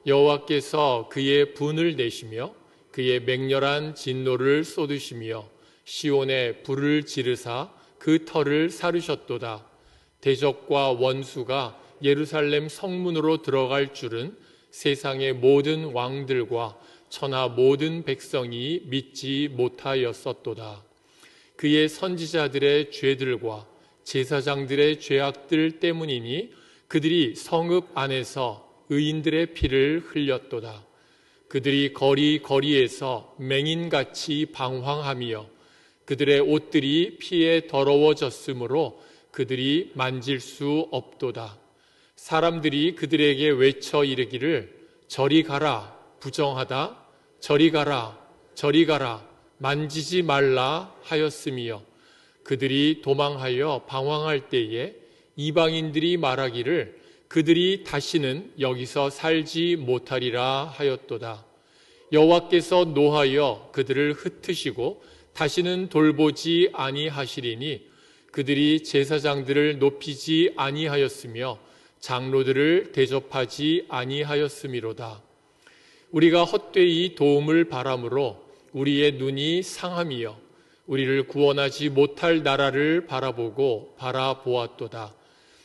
여호와께서 그의 분을 내시며 그의 맹렬한 진노를 쏟으시며 시온에 불을 지르사 그 터를 사르셨도다. 대적과 원수가 예루살렘 성문으로 들어갈 줄은 세상의 모든 왕들과 천하 모든 백성이 믿지 못하였었도다. 그의 선지자들의 죄들과 제사장들의 죄악들 때문이니 그들이 성읍 안에서 의인들의 피를 흘렸도다. 그들이 거리에서 맹인같이 방황하며 그들의 옷들이 피에 더러워졌으므로 그들이 만질 수 없도다. 사람들이 그들에게 외쳐 이르기를 저리 가라 부정하다, 저리 가라 저리 가라 만지지 말라 하였으며 그들이 도망하여 방황할 때에 이방인들이 말하기를 그들이 다시는 여기서 살지 못하리라 하였도다. 여호와께서 노하여 그들을 흩으시고 다시는 돌보지 아니하시리니 그들이 제사장들을 높이지 아니하였으며 장로들을 대접하지 아니하였음이로다. 우리가 헛되이 도움을 바람으로 우리의 눈이 상함이여 우리를 구원하지 못할 나라를 바라보았도다.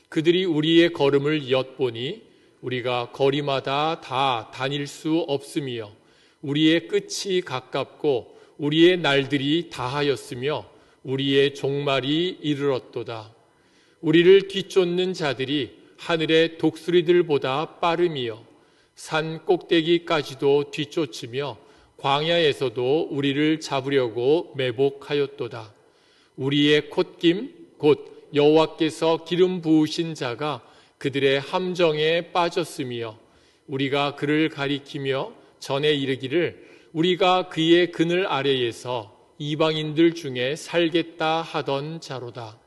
그들이 우리의 걸음을 엿보니 우리가 거리마다 다 다닐 수 없으며 우리의 끝이 가깝고 우리의 날들이 다하였으며 우리의 종말이 이르렀도다. 우리를 뒤쫓는 자들이 하늘의 독수리들보다 빠름이여 산 꼭대기까지도 뒤쫓으며 광야에서도 우리를 잡으려고 매복하였도다. 우리의 콧김 곧 여호와께서 기름 부으신 자가 그들의 함정에 빠졌으며 우리가 그를 가리키며 전에 이르기를 우리가 그의 그늘 아래에서 이방인들 중에 살겠다 하던 자로다.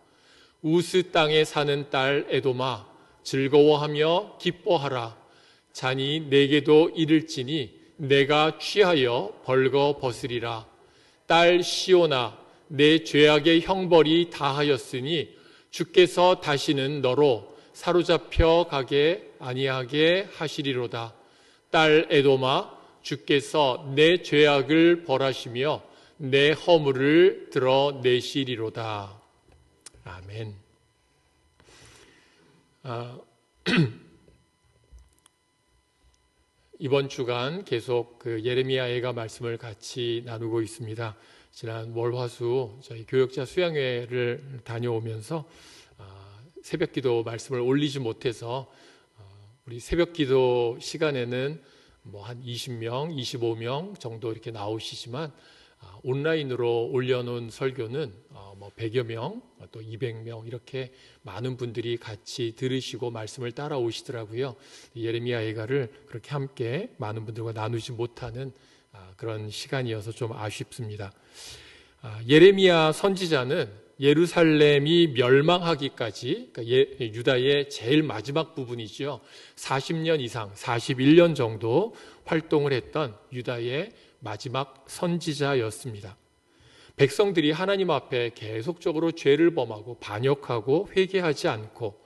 우스 땅에 사는 딸 에돔아 즐거워하며 기뻐하라. 잔이 내게도 이를지니 내가 취하여 벌거벗으리라. 딸 시온아 내 죄악의 형벌이 다하였으니 주께서 다시는 너로 사로잡혀 가게 아니하게 하시리로다. 딸 에돔아 주께서 내 죄악을 벌하시며 내 허물을 드러내시리로다. 아멘. 이번 주간 계속 예레미야 애가 말씀을 같이 나누고 있습니다. 지난 월화수 저희 교역자 수양회를 다녀오면서 새벽기도 말씀을 올리지 못해서 우리 새벽기도 시간에는 한 20명, 25명 정도 이렇게 나오시지만 온라인으로 올려놓은 설교는 100여 명, 또 200명 이렇게 많은 분들이 같이 들으시고 말씀을 따라오시더라고요. 예레미야 애가를 그렇게 함께 많은 분들과 나누지 못하는 그런 시간이어서 좀 아쉽습니다. 예레미야 선지자는 예루살렘이 멸망하기까지 그러니까 유다의 제일 마지막 부분이죠. 40년 이상, 41년 정도 활동을 했던 유다의 마지막 선지자였습니다. 백성들이 하나님 앞에 계속적으로 죄를 범하고 반역하고 회개하지 않고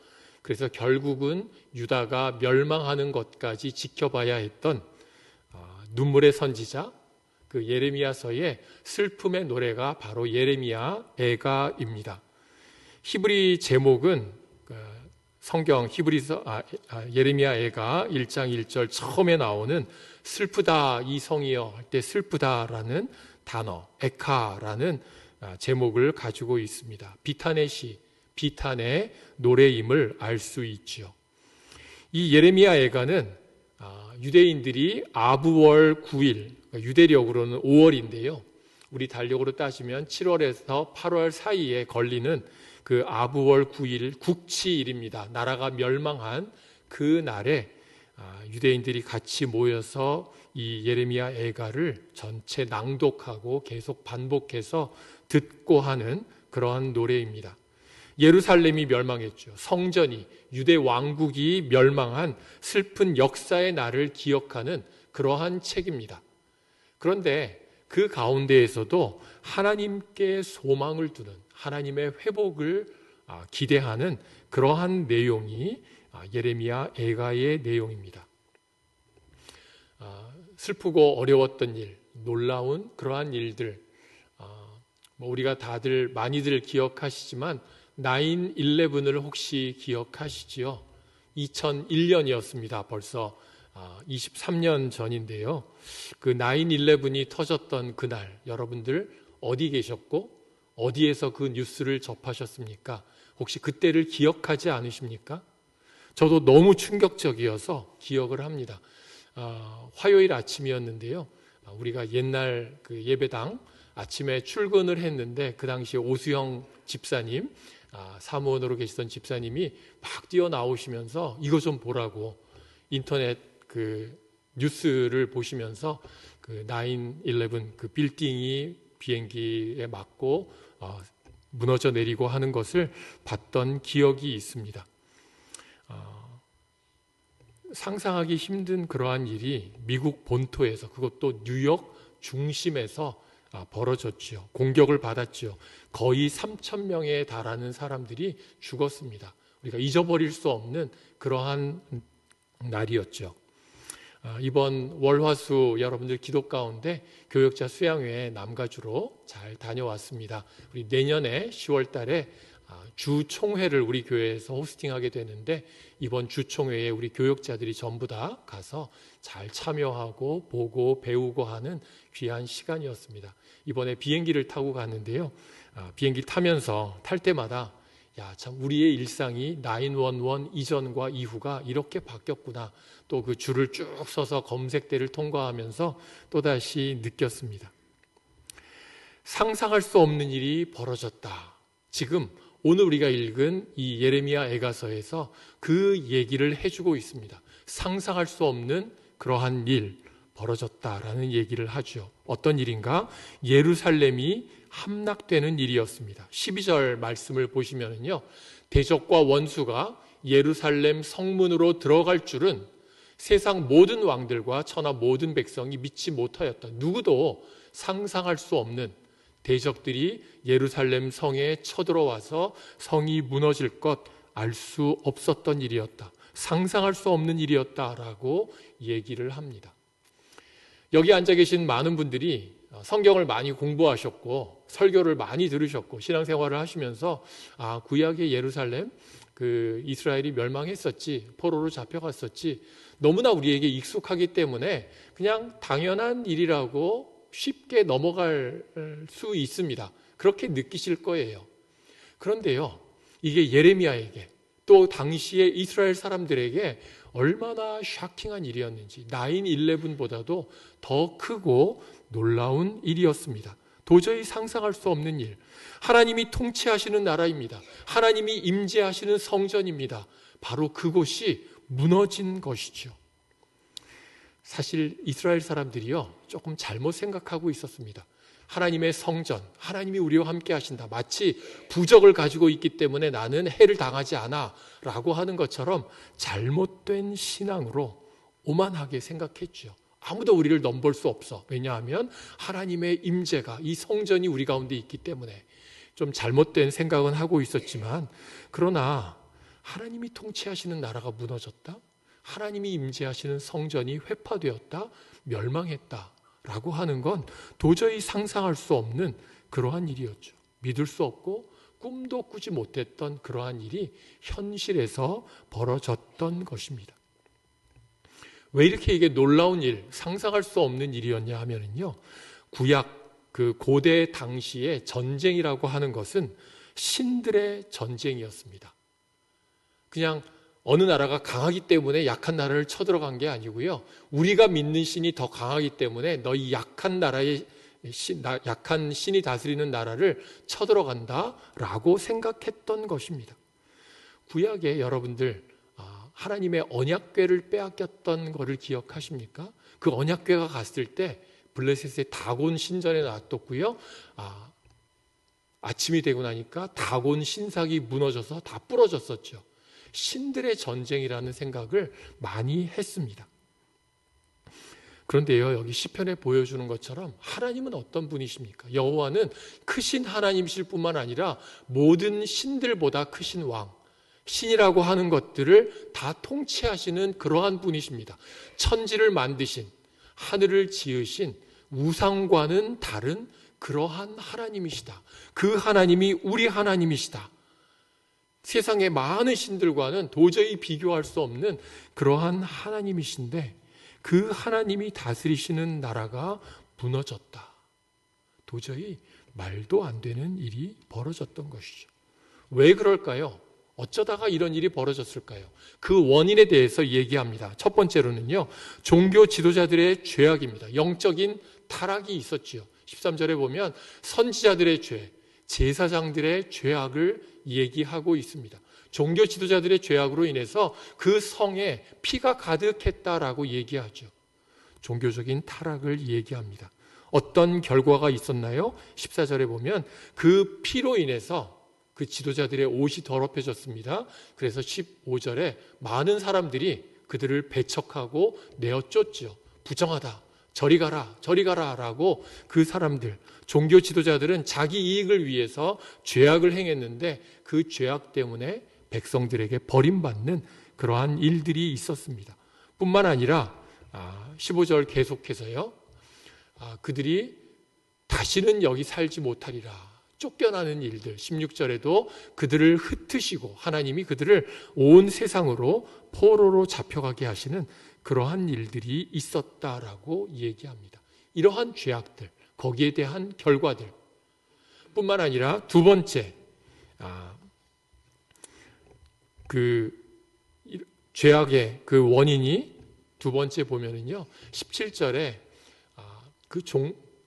그래서 결국은 유다가 멸망하는 것까지 지켜봐야 했던 눈물의 선지자 그 예레미야서의 슬픔의 노래가 바로 예레미야 애가입니다. 히브리 제목은 성경 히브리서 예레미야 애가 1장 1절 처음에 나오는 슬프다 이 성이여 할 때 슬프다라는 단어 에카라는 제목을 가지고 있습니다. 비탄의 시, 비탄의 노래임을 알 수 있지요. 이 예레미야 애가는 유대인들이 아부월 9일 유대력으로는 5월인데요. 우리 달력으로 따지면 7월에서 8월 사이에 걸리는 그 아부월 9일 국치일입니다. 나라가 멸망한 그 날에 유대인들이 같이 모여서 이 예레미야 애가를 전체 낭독하고 계속 반복해서 듣고 하는 그러한 노래입니다. 예루살렘이 멸망했죠. 성전이 유대 왕국이 멸망한 슬픈 역사의 날을 기억하는 그러한 책입니다. 그런데 그 가운데에서도 하나님께 소망을 두는 하나님의 회복을 기대하는 그러한 내용이 예레미야 애가의 내용입니다. 슬프고 어려웠던 일, 놀라운 그러한 일들, 우리가 다들 많이들 기억하시지만 9/11을 혹시 기억하시지요? 2001년이었습니다. 벌써 23년 전인데요. 그 9/11이 터졌던 그날 여러분들 어디 계셨고 어디에서 그 뉴스를 접하셨습니까? 혹시 그때를 기억하지 않으십니까? 저도 너무 충격적이어서 기억을 합니다. 화요일 아침이었는데요. 우리가 옛날 그 예배당 아침에 출근을 했는데 그 당시에 오수영 집사님, 사무원으로 계시던 집사님이 막 뛰어나오시면서 이거 좀 보라고 인터넷 그 뉴스를 보시면서 그 9/11 그 빌딩이 비행기에 맞고 무너져 내리고 하는 것을 봤던 기억이 있습니다. 상상하기 힘든 그러한 일이 미국 본토에서, 그것도 뉴욕 중심에서 벌어졌지요. 공격을 받았지요. 거의 3,000명에 달하는 사람들이 죽었습니다. 우리가 잊어버릴 수 없는 그러한 날이었죠. 이번 월화수 여러분들 기도 가운데 교역자 수양회 남가주로 잘 다녀왔습니다. 우리 내년에 10월 달에 주총회를 우리 교회에서 호스팅하게 되는데 이번 주총회에 우리 교역자들이 전부 다 가서 잘 참여하고 보고 배우고 하는 귀한 시간이었습니다. 이번에 비행기를 타고 갔는데요. 비행기 타면서 탈 때마다 참 우리의 일상이 911 이전과 이후가 이렇게 바뀌었구나. 또 그 줄을 쭉 서서 검색대를 통과하면서 또다시 느꼈습니다. 상상할 수 없는 일이 벌어졌다. 지금 오늘 우리가 읽은 이 예레미야 애가서에서 그 얘기를 해주고 있습니다. 상상할 수 없는 그러한 일 벌어졌다라는 얘기를 하죠. 어떤 일인가? 예루살렘이 함락되는 일이었습니다. 12절 말씀을 보시면요, 대적과 원수가 예루살렘 성문으로 들어갈 줄은 세상 모든 왕들과 천하 모든 백성이 믿지 못하였다. 누구도 상상할 수 없는 대적들이 예루살렘 성에 쳐들어와서 성이 무너질 것 알 수 없었던 일이었다. 상상할 수 없는 일이었다라고 얘기를 합니다. 여기 앉아 계신 많은 분들이 성경을 많이 공부하셨고 설교를 많이 들으셨고 신앙생활을 하시면서 구약의 예루살렘 그 이스라엘이 멸망했었지, 포로로 잡혀갔었지, 너무나 우리에게 익숙하기 때문에 그냥 당연한 일이라고 쉽게 넘어갈 수 있습니다. 그렇게 느끼실 거예요. 그런데요, 이게 예레미야에게 또 당시에 이스라엘 사람들에게 얼마나 샤킹한 일이었는지, 9/11보다도 더 크고 놀라운 일이었습니다. 도저히 상상할 수 없는 일. 하나님이 통치하시는 나라입니다. 하나님이 임재하시는 성전입니다. 바로 그곳이 무너진 것이죠. 사실 이스라엘 사람들이요, 조금 잘못 생각하고 있었습니다. 하나님의 성전, 하나님이 우리와 함께 하신다, 마치 부적을 가지고 있기 때문에 나는 해를 당하지 않아 라고 하는 것처럼 잘못된 신앙으로 오만하게 생각했죠. 아무도 우리를 넘볼 수 없어. 왜냐하면 하나님의 임재가, 이 성전이 우리 가운데 있기 때문에. 좀 잘못된 생각은 하고 있었지만, 그러나 하나님이 통치하시는 나라가 무너졌다, 하나님이 임재하시는 성전이 회파되었다, 멸망했다 라고 하는 건 도저히 상상할 수 없는 그러한 일이었죠. 믿을 수 없고 꿈도 꾸지 못했던 그러한 일이 현실에서 벌어졌던 것입니다. 왜 이렇게 이게 놀라운 일, 상상할 수 없는 일이었냐 하면요, 구약 그 고대 당시의 전쟁이라고 하는 것은 신들의 전쟁이었습니다. 그냥 어느 나라가 강하기 때문에 약한 나라를 쳐들어간 게 아니고요, 우리가 믿는 신이 더 강하기 때문에 너희 약한 나라의 약한 신이 다스리는 나라를 쳐들어간다라고 생각했던 것입니다. 구약에 여러분들 하나님의 언약궤를 빼앗겼던 것을 기억하십니까? 그 언약궤가 갔을 때 블레셋의 다곤 신전에 놔뒀고요, 아침이 되고 나니까 다곤 신삭이 무너져서 다 부러졌었죠. 신들의 전쟁이라는 생각을 많이 했습니다. 그런데요, 여기 시편에 보여주는 것처럼 하나님은 어떤 분이십니까? 여호와는 크신 하나님이실 뿐만 아니라 모든 신들보다 크신 왕, 신이라고 하는 것들을 다 통치하시는 그러한 분이십니다. 천지를 만드신, 하늘을 지으신 우상과는 다른 그러한 하나님이시다. 그 하나님이 우리 하나님이시다. 세상의 많은 신들과는 도저히 비교할 수 없는 그러한 하나님이신데 그 하나님이 다스리시는 나라가 무너졌다. 도저히 말도 안 되는 일이 벌어졌던 것이죠. 왜 그럴까요? 어쩌다가 이런 일이 벌어졌을까요? 그 원인에 대해서 얘기합니다. 첫 번째로는요, 종교 지도자들의 죄악입니다. 영적인 타락이 있었지요. 13절에 보면 선지자들의 죄, 제사장들의 죄악을 얘기하고 있습니다. 종교 지도자들의 죄악으로 인해서 그 성에 피가 가득했다라고 얘기하죠. 종교적인 타락을 얘기합니다. 어떤 결과가 있었나요? 14절에 보면 그 피로 인해서 그 지도자들의 옷이 더럽혀졌습니다. 그래서 15절에 많은 사람들이 그들을 배척하고 내어쫓지요. 부정하다. 저리 가라, 저리 가라 라고 그 사람들, 종교 지도자들은 자기 이익을 위해서 죄악을 행했는데 그 죄악 때문에 백성들에게 버림받는 그러한 일들이 있었습니다. 뿐만 아니라 15절 계속해서요. 그들이 다시는 여기 살지 못하리라. 쫓겨나는 일들. 16절에도 그들을 흩으시고 하나님이 그들을 온 세상으로 포로로 잡혀가게 하시는 그러한 일들이 있었다라고 얘기합니다. 이러한 죄악들, 거기에 대한 결과들 뿐만 아니라 두 번째, 그 죄악의 그 원인이 두 번째 보면은요, 17절에 그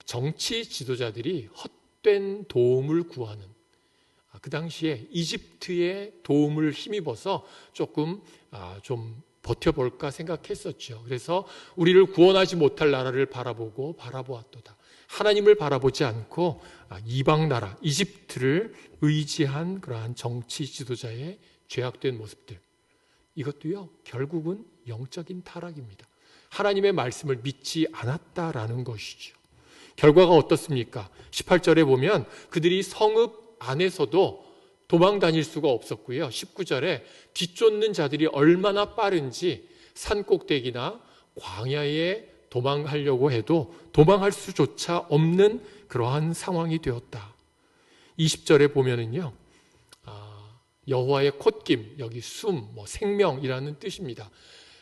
정치 지도자들이 헛된 도움을 구하는, 그 당시에 이집트의 도움을 힘입어서 조금 좀 버텨볼까 생각했었죠. 그래서 우리를 구원하지 못할 나라를 바라보았도다. 하나님을 바라보지 않고 이방 나라 이집트를 의지한 그러한 정치 지도자의 죄악된 모습들, 이것도요 결국은 영적인 타락입니다. 하나님의 말씀을 믿지 않았다라는 것이죠. 결과가 어떻습니까? 18절에 보면 그들이 성읍 안에서도 도망 다닐 수가 없었고요. 19절에 뒤쫓는 자들이 얼마나 빠른지 산꼭대기나 광야에 도망하려고 해도 도망할 수조차 없는 그러한 상황이 되었다. 20절에 보면은요, 여호와의 콧김, 여기 숨, 생명이라는 뜻입니다.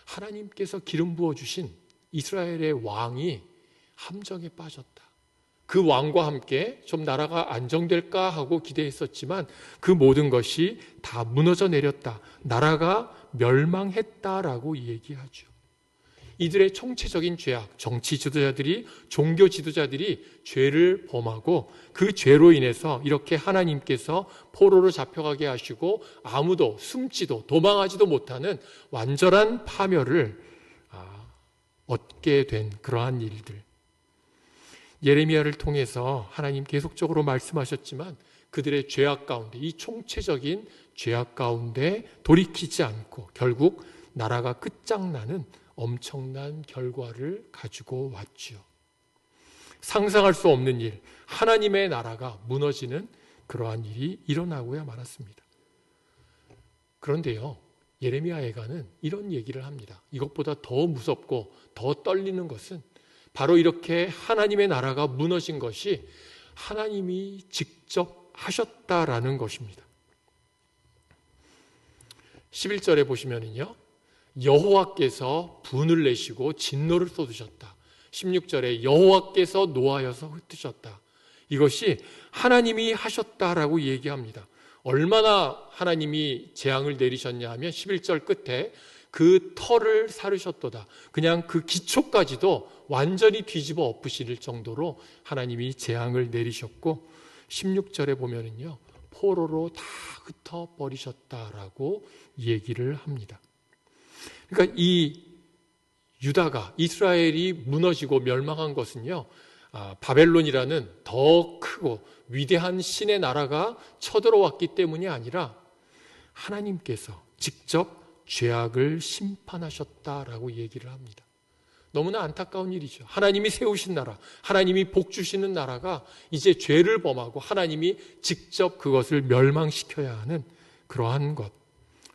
하나님께서 기름 부어주신 이스라엘의 왕이 함정에 빠졌다. 그 왕과 함께 좀 나라가 안정될까 하고 기대했었지만 그 모든 것이 다 무너져 내렸다. 나라가 멸망했다라고 얘기하죠. 이들의 총체적인 죄악, 정치 지도자들이, 종교 지도자들이 죄를 범하고 그 죄로 인해서 이렇게 하나님께서 포로로 잡혀가게 하시고 아무도 숨지도 도망하지도 못하는 완전한 파멸을 얻게 된 그러한 일들. 예레미야를 통해서 하나님 계속적으로 말씀하셨지만 그들의 죄악 가운데, 이 총체적인 죄악 가운데 돌이키지 않고 결국 나라가 끝장나는 엄청난 결과를 가지고 왔지요. 상상할 수 없는 일, 하나님의 나라가 무너지는 그러한 일이 일어나고야 말았습니다. 그런데요, 예레미야 애가는 이런 얘기를 합니다. 이것보다 더 무섭고 더 떨리는 것은 바로 이렇게 하나님의 나라가 무너진 것이 하나님이 직접 하셨다라는 것입니다. 11절에 보시면은요, 여호와께서 분을 내시고 진노를 쏟으셨다. 16절에 여호와께서 노하여서 흩으셨다. 이것이 하나님이 하셨다라고 얘기합니다. 얼마나 하나님이 재앙을 내리셨냐 하면 11절 끝에 그 터를 사르셨도다. 그냥 그 기초까지도 완전히 뒤집어 엎으실 정도로 하나님이 재앙을 내리셨고 16절에 보면은요, 포로로 다 흩어버리셨다라고 얘기를 합니다. 그러니까 이 유다가, 이스라엘이 무너지고 멸망한 것은요, 바벨론이라는 더 크고 위대한 신의 나라가 쳐들어왔기 때문이 아니라 하나님께서 직접 죄악을 심판하셨다라고 얘기를 합니다. 너무나 안타까운 일이죠. 하나님이 세우신 나라, 하나님이 복 주시는 나라가 이제 죄를 범하고 하나님이 직접 그것을 멸망시켜야 하는 그러한 것,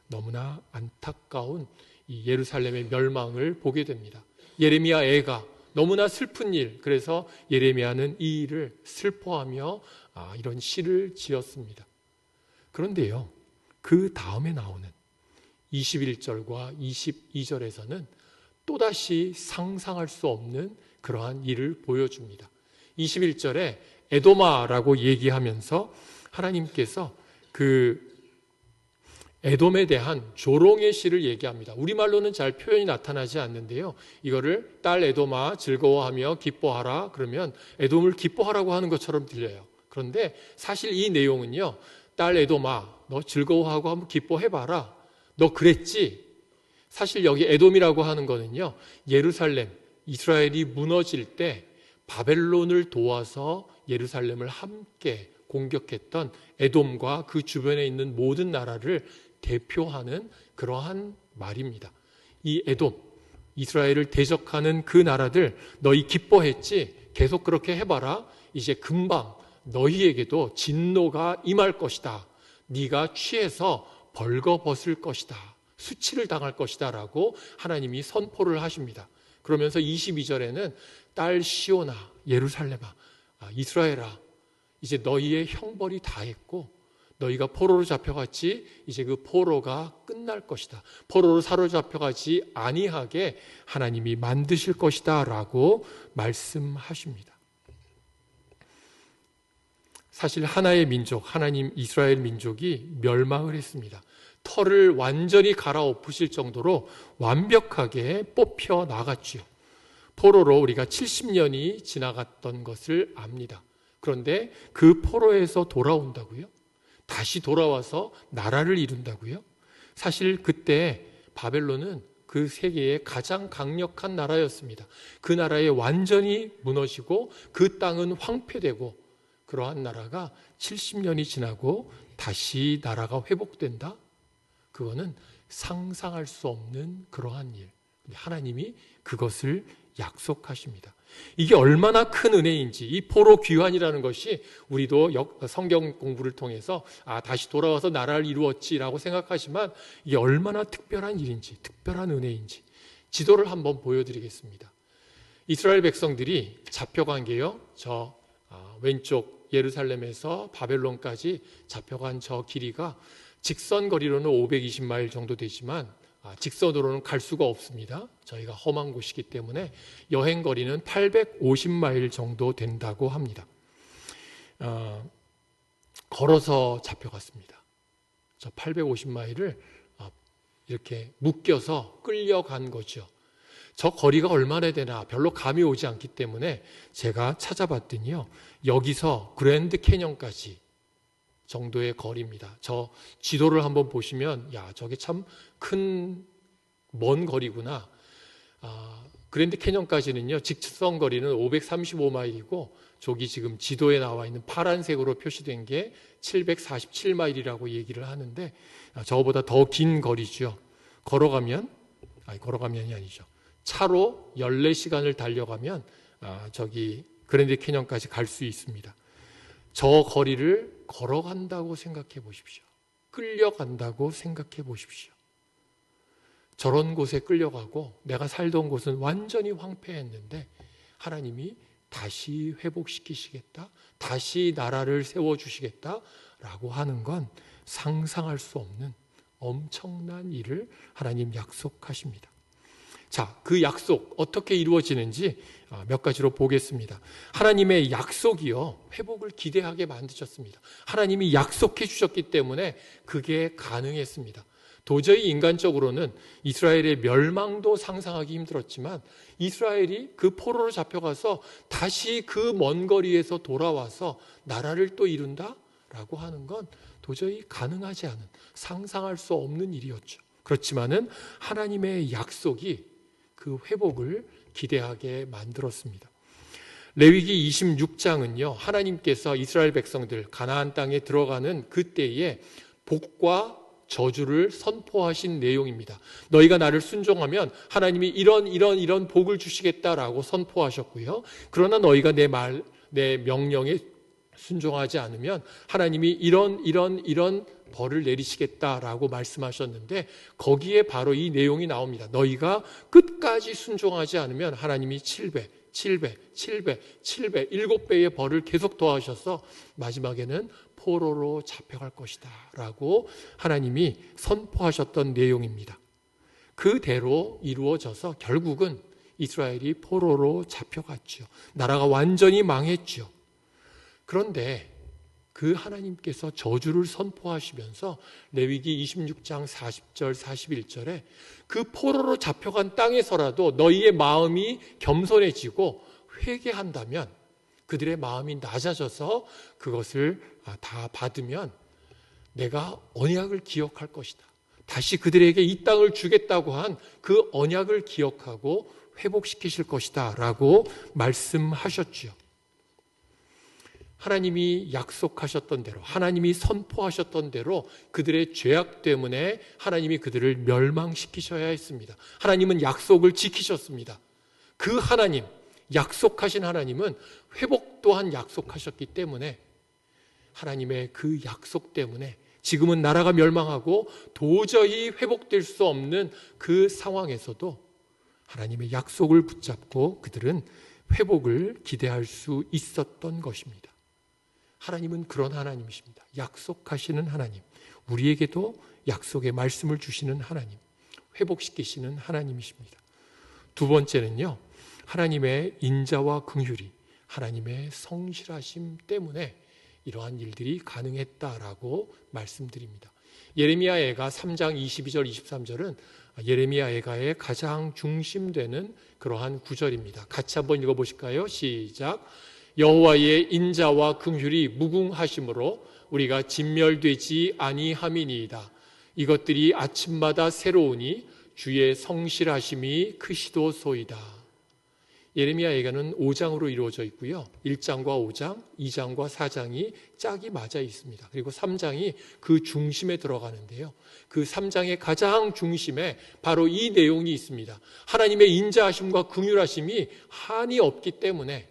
너무나 안타까운 이 예루살렘의 멸망을 보게 됩니다. 예레미야 애가 너무나 슬픈 일. 그래서 예레미야는 이 일을 슬퍼하며 이런 시를 지었습니다. 그런데요, 그 다음에 나오는 21절과 22절에서는 또다시 상상할 수 없는 그러한 일을 보여줍니다. 21절에 에도마라고 얘기하면서 하나님께서 그 에돔에 대한 조롱의 시를 얘기합니다. 우리말로는 잘 표현이 나타나지 않는데요. 이거를 딸 에돔아 즐거워하며 기뻐하라 그러면 에돔을 기뻐하라고 하는 것처럼 들려요. 그런데 사실 이 내용은요. 딸 에돔아 너 즐거워하고 한번 기뻐해봐라. 너 그랬지? 사실 여기 에돔이라고 하는 거는요. 예루살렘, 이스라엘이 무너질 때 바벨론을 도와서 예루살렘을 함께 공격했던 에돔과 그 주변에 있는 모든 나라를 대표하는 그러한 말입니다. 이 에돔, 이스라엘을 대적하는 그 나라들 너희 기뻐했지? 계속 그렇게 해봐라. 이제 금방 너희에게도 진노가 임할 것이다. 네가 취해서 벌거벗을 것이다. 수치를 당할 것이다 라고 하나님이 선포를 하십니다. 그러면서 22절에는 딸 시온아, 예루살렘아, 이스라엘아, 이제 너희의 형벌이 다했고 너희가 포로로 잡혀갔지 이제 그 포로가 끝날 것이다. 포로로 사로잡혀가지 아니하게 하나님이 만드실 것이다 라고 말씀하십니다. 사실 하나의 민족, 하나님 이스라엘 민족이 멸망을 했습니다. 털을 완전히 갈아엎으실 정도로 완벽하게 뽑혀 나갔지요. 포로로 우리가 70년이 지나갔던 것을 압니다. 그런데 그 포로에서 돌아온다고요? 다시 돌아와서 나라를 이룬다고요? 사실 그때 바벨론은 그 세계의 가장 강력한 나라였습니다. 그 나라에 완전히 무너지고 그 땅은 황폐되고 그러한 나라가 70년이 지나고 다시 나라가 회복된다? 그거는 상상할 수 없는 그러한 일. 하나님이 그것을 약속하십니다. 이게 얼마나 큰 은혜인지 이 포로 귀환이라는 것이 우리도 성경 공부를 통해서 다시 돌아와서 나라를 이루었지라고 생각하지만 이게 얼마나 특별한 일인지 특별한 은혜인지 지도를 한번 보여드리겠습니다. 이스라엘 백성들이 잡혀간 게요. 저 왼쪽 예루살렘에서 바벨론까지 잡혀간 저 길이가 직선 거리로는 520마일 정도 되지만 직선으로는 갈 수가 없습니다. 저희가 험한 곳이기 때문에 여행 거리는 850마일 정도 된다고 합니다. 걸어서 잡혀갔습니다. 저 850마일을 이렇게 묶여서 끌려간 거죠. 저 거리가 얼마나 되나 별로 감이 오지 않기 때문에 제가 찾아봤더니요. 여기서 그랜드 캐년까지 정도의 거리입니다. 저 지도를 한번 보시면 저게 참 큰 먼 거리구나. 그랜드 캐년까지는요. 직선 거리는 535마일이고 저기 지금 지도에 나와 있는 파란색으로 표시된 게 747마일이라고 얘기를 하는데 저거보다 더 긴 거리죠. 걸어가면이 아니죠. 차로 14시간을 달려가면 저기 그랜드 캐년까지 갈 수 있습니다. 저 거리를 걸어간다고 생각해 보십시오. 끌려간다고 생각해 보십시오. 저런 곳에 끌려가고 내가 살던 곳은 완전히 황폐했는데 하나님이 다시 회복시키시겠다, 다시 나라를 세워주시겠다라고 하는 건 상상할 수 없는 엄청난 일을 하나님 약속하십니다. 자, 그 약속 어떻게 이루어지는지 몇 가지로 보겠습니다. 하나님의 약속이요, 회복을 기대하게 만드셨습니다. 하나님이 약속해 주셨기 때문에 그게 가능했습니다. 도저히 인간적으로는 이스라엘의 멸망도 상상하기 힘들었지만 이스라엘이 그 포로로 잡혀가서 다시 그 먼 거리에서 돌아와서 나라를 또 이룬다라고 하는 건 도저히 가능하지 않은, 상상할 수 없는 일이었죠. 그렇지만은 하나님의 약속이 그 회복을 기대하게 만들었습니다. 레위기 26장은요, 하나님께서 이스라엘 백성들 가나안 땅에 들어가는 그때에 복과 저주를 선포하신 내용입니다. 너희가 나를 순종하면 하나님이 이런 복을 주시겠다라고 선포하셨고요. 그러나 너희가 내 명령에 순종하지 않으면 하나님이 이런 벌을 내리시겠다라고 말씀하셨는데, 거기에 바로 이 내용이 나옵니다. 너희가 끝까지 순종하지 않으면 하나님이 7배, 7배의 벌을 계속 더하셔서 마지막에는 포로로 잡혀갈 것이다 라고 하나님이 선포하셨던 내용입니다. 그대로 이루어져서 결국은 이스라엘이 포로로 잡혀갔죠. 나라가 완전히 망했죠. 그런데 그 하나님께서 저주를 선포하시면서 레위기 26장 40절 41절에 그 포로로 잡혀간 땅에서라도 너희의 마음이 겸손해지고 회개한다면, 그들의 마음이 낮아져서 그것을 다 받으면 내가 언약을 기억할 것이다. 다시 그들에게 이 땅을 주겠다고 한 그 언약을 기억하고 회복시키실 것이다 라고 말씀하셨죠. 하나님이 약속하셨던 대로, 하나님이 선포하셨던 대로 그들의 죄악 때문에 하나님이 그들을 멸망시키셔야 했습니다. 하나님은 약속을 지키셨습니다. 그 하나님, 약속하신 하나님은 회복 또한 약속하셨기 때문에 하나님의 그 약속 때문에 지금은 나라가 멸망하고 도저히 회복될 수 없는 그 상황에서도 하나님의 약속을 붙잡고 그들은 회복을 기대할 수 있었던 것입니다. 하나님은 그런 하나님이십니다. 약속하시는 하나님, 우리에게도 약속의 말씀을 주시는 하나님, 회복시키시는 하나님이십니다. 두 번째는요, 하나님의 인자와 긍휼이, 하나님의 성실하심 때문에 이러한 일들이 가능했다라고 말씀드립니다. 예레미야 애가 3장 22절 23절은 예레미야 애가의 가장 중심되는 그러한 구절입니다. 같이 한번 읽어보실까요? 시작. 여호와의 인자와 긍휼이 무궁하심으로 우리가 진멸되지 아니함이니이다. 이것들이 아침마다 새로우니 주의 성실하심이 크시도소이다. 예레미야 예가는 5장으로 이루어져 있고요. 1장과 5장, 2장과 4장이 짝이 맞아 있습니다. 그리고 3장이 그 중심에 들어가는데요. 그 3장의 가장 중심에 바로 이 내용이 있습니다. 하나님의 인자하심과 긍휼하심이 한이 없기 때문에,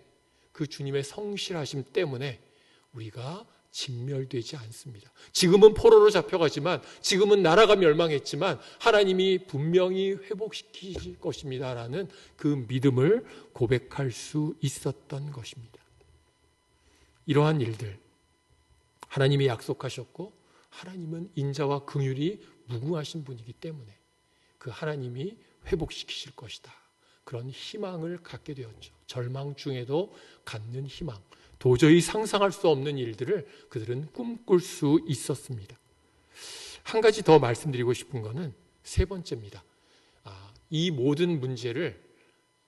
그 주님의 성실하심 때문에 우리가 진멸되지 않습니다. 지금은 포로로 잡혀가지만, 지금은 나라가 멸망했지만 하나님이 분명히 회복시키실 것입니다라는 그 믿음을 고백할 수 있었던 것입니다. 이러한 일들, 하나님이 약속하셨고 하나님은 인자와 긍휼이 무궁하신 분이기 때문에 그 하나님이 회복시키실 것이다, 그런 희망을 갖게 되었죠. 절망 중에도 갖는 희망, 도저히 상상할 수 없는 일들을 그들은 꿈꿀 수 있었습니다. 한 가지 더 말씀드리고 싶은 것은 세 번째입니다. 이 모든 문제를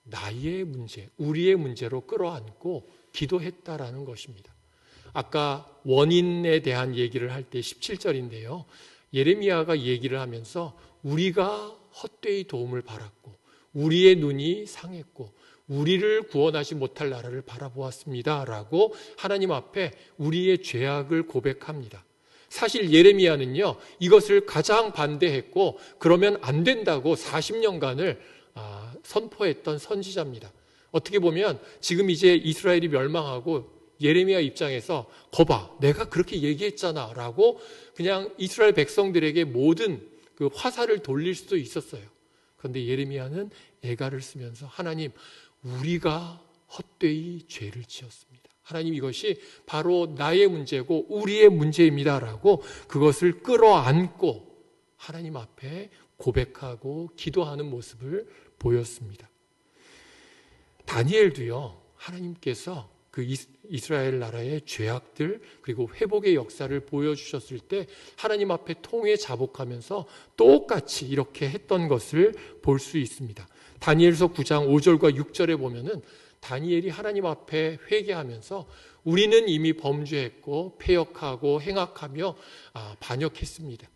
나의 문제, 우리의 문제로 끌어안고 기도했다라는 것입니다. 아까 원인에 대한 얘기를 할 때 17절인데요. 예레미야가 얘기를 하면서 우리가 헛되이 도움을 받았고 우리의 눈이 상했고 우리를 구원하지 못할 나라를 바라보았습니다 라고 하나님 앞에 우리의 죄악을 고백합니다. 사실 예레미야는요, 이것을 가장 반대했고 그러면 안 된다고 40년간을 선포했던 선지자입니다. 어떻게 보면 지금 이제 이스라엘이 멸망하고 예레미야 입장에서 거봐, 내가 그렇게 얘기했잖아 라고 그냥 이스라엘 백성들에게 모든 그 화살을 돌릴 수도 있었어요. 그런데 예레미야는 애가를 쓰면서 하나님, 우리가 헛되이 죄를 지었습니다. 하나님, 이것이 바로 나의 문제고 우리의 문제입니다라고 그것을 끌어안고 하나님 앞에 고백하고 기도하는 모습을 보였습니다. 다니엘도요, 하나님께서 그 이스라엘 나라의 죄악들 그리고 회복의 역사를 보여주셨을 때 하나님 앞에 통회 자복하면서 똑같이 이렇게 했던 것을 볼 수 있습니다. 다니엘서 9장 5절과 6절에 보면은 다니엘이 하나님 앞에 회개하면서 우리는 이미 범죄했고 패역하고 행악하며 반역했습니다.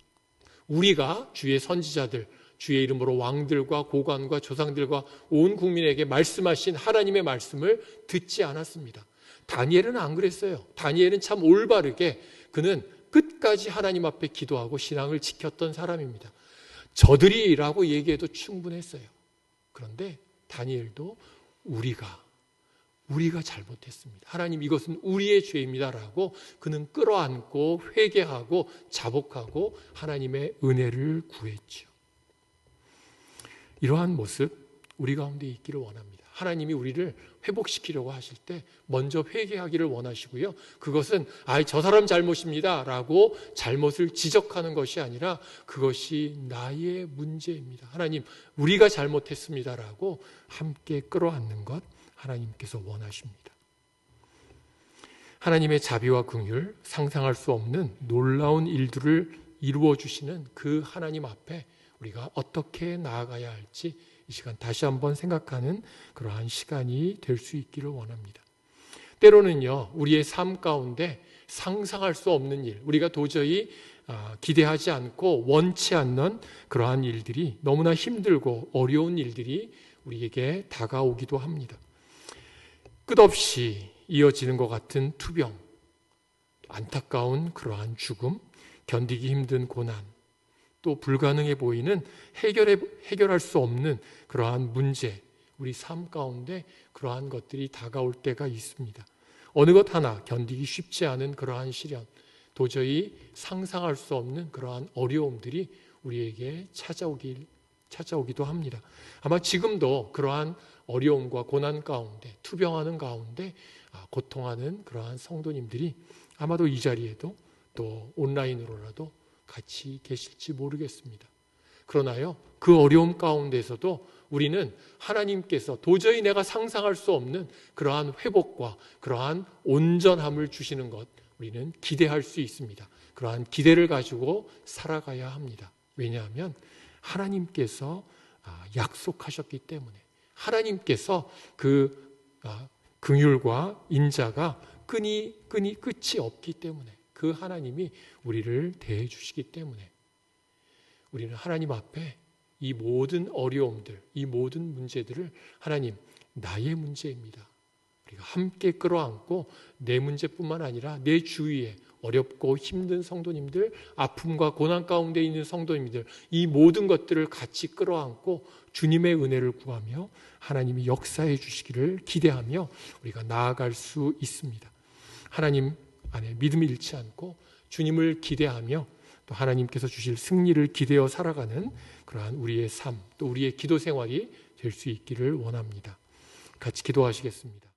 우리가 주의 선지자들, 주의 이름으로 왕들과 고관과 조상들과 온 국민에게 말씀하신 하나님의 말씀을 듣지 않았습니다. 다니엘은 안 그랬어요. 다니엘은 참 올바르게 그는 끝까지 하나님 앞에 기도하고 신앙을 지켰던 사람입니다. 저들이라고 얘기해도 충분했어요. 그런데 다니엘도 우리가 잘못했습니다. 하나님, 이것은 우리의 죄입니다라고 그는 끌어안고 회개하고 자복하고 하나님의 은혜를 구했죠. 이러한 모습 우리 가운데 있기를 원합니다. 하나님이 우리를 회복시키려고 하실 때 먼저 회개하기를 원하시고요. 그것은 저 사람 잘못입니다 라고 잘못을 지적하는 것이 아니라 그것이 나의 문제입니다. 하나님, 우리가 잘못했습니다 라고 함께 끌어안는 것 하나님께서 원하십니다. 하나님의 자비와 긍휼, 상상할 수 없는 놀라운 일들을 이루어 주시는 그 하나님 앞에 우리가 어떻게 나아가야 할지 이 시간 다시 한번 생각하는 그러한 시간이 될 수 있기를 원합니다. 때로는요, 우리의 삶 가운데 상상할 수 없는 일, 우리가 도저히 기대하지 않고 원치 않는 그러한 일들이, 너무나 힘들고 어려운 일들이 우리에게 다가오기도 합니다. 끝없이 이어지는 것 같은 투병, 안타까운 그러한 죽음, 견디기 힘든 고난, 또 불가능해 보이는 해결할 수 없는 그러한 문제, 우리 삶 가운데 그러한 것들이 다가올 때가 있습니다. 어느 것 하나 견디기 쉽지 않은 그러한 시련, 도저히 상상할 수 없는 그러한 어려움들이 우리에게 찾아오기도 합니다. 아마 지금도 그러한 어려움과 고난 가운데, 투병하는 가운데 고통하는 그러한 성도님들이 아마도 이 자리에도 또 온라인으로라도 같이 계실지 모르겠습니다. 그러나요, 그 어려움 가운데서도 우리는 하나님께서 도저히 내가 상상할 수 없는 그러한 회복과 그러한 온전함을 주시는 것, 우리는 기대할 수 있습니다. 그러한 기대를 가지고 살아가야 합니다. 왜냐하면 하나님께서 약속하셨기 때문에, 하나님께서 그 긍휼과 인자가 끝이 없기 때문에, 그 하나님이 우리를 대해 주시기 때문에 우리는 하나님 앞에 이 모든 어려움들, 이 모든 문제들을 하나님, 나의 문제입니다. 우리가 함께 끌어안고 내 문제뿐만 아니라 내 주위에 어렵고 힘든 성도님들, 아픔과 고난 가운데 있는 성도님들, 이 모든 것들을 같이 끌어안고 주님의 은혜를 구하며 하나님이 역사해 주시기를 기대하며 우리가 나아갈 수 있습니다. 하나님 안에 믿음을 잃지 않고 주님을 기대하며 또 하나님께서 주실 승리를 기대어 살아가는 그러한 우리의 삶, 또 우리의 기도 생활이 될 수 있기를 원합니다. 같이 기도하시겠습니다.